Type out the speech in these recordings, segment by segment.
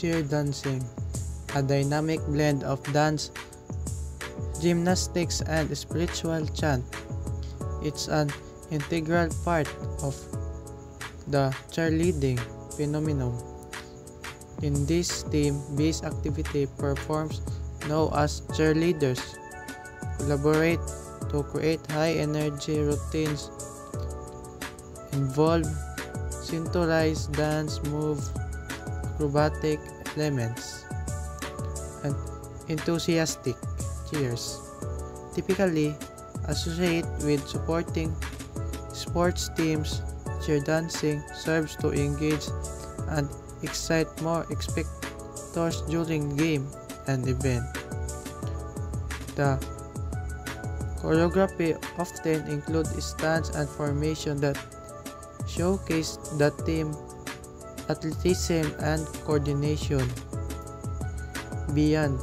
cheer dancing, a dynamic blend of dance, gymnastics, and spiritual chant. It's an integral part of the cheerleading phenomenon. In this team-based activity, performers known as cheerleaders collaborate to create high-energy routines involve synchronized dance move, acrobatic elements, and enthusiastic cheers. Typically associated with supporting sports teams, cheer dancing serves to engage and excite more spectators during game and event. The choreography often includes stunts and formation that showcase the team athleticism and coordination. Beyond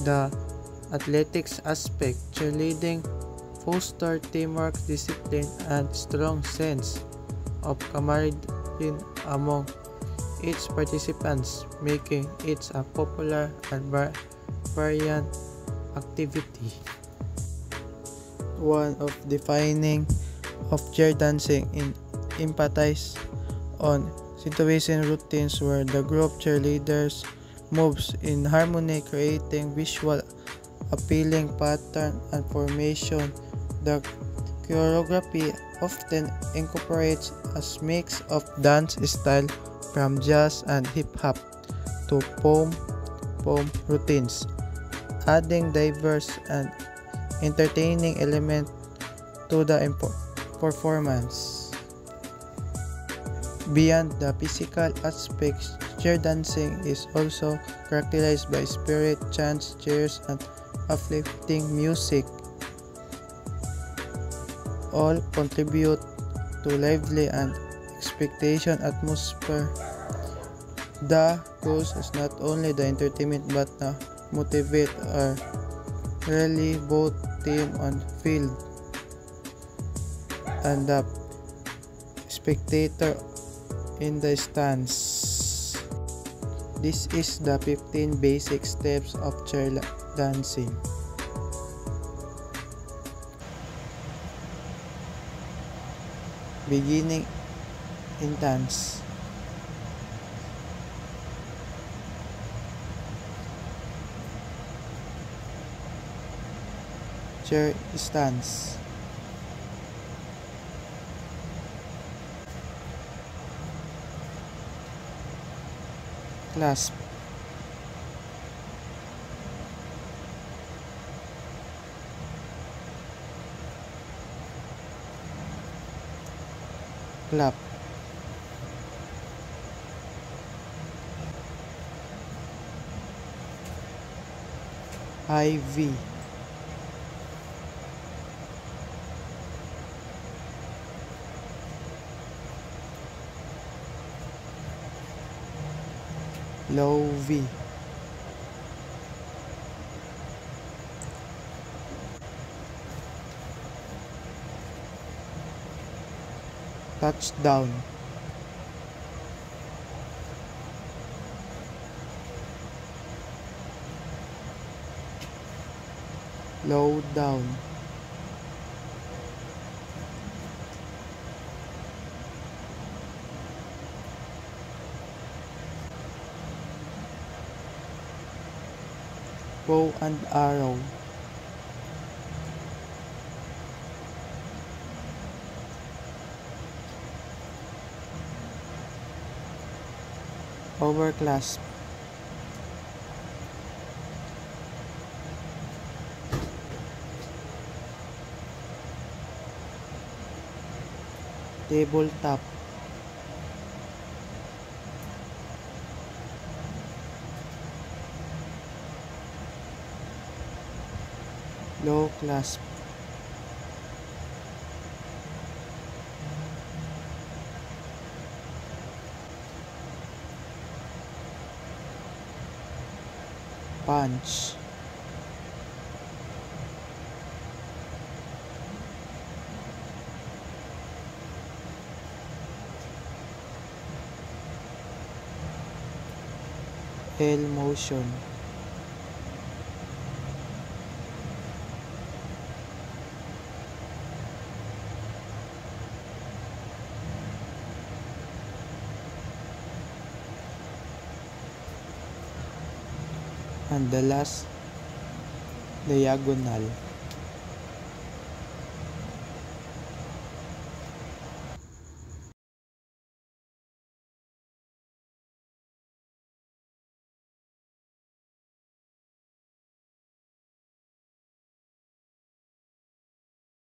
the athletics aspect, cheerleading fosters teamwork, discipline, and strong sense of camaraderie among its participants, making it a popular and variant activity. One of defining of cheer dancing emphasis on situation routines where the group cheerleaders moves in harmony, creating visual appealing pattern and formation. The choreography often incorporates a mix of dance style from jazz and hip-hop to pom routines, adding diverse and entertaining elements to the performance. Beyond the physical aspects, cheer dancing is also characterized by spirit, chants, cheers, and uplifting music. All contribute to lively and expectation atmosphere. The goal is not only the entertainment but to motivate or rally both team on field and the spectator in the stands. This is the 15 basic steps of cheer dancing. Beginning in dance. Cheer stance. Clasp. Clap. High V. Low V. Touchdown. Low down. Bow and arrow. Overclasp. Tabletop. Low clasp. Punch. L motion. And the last, diagonal.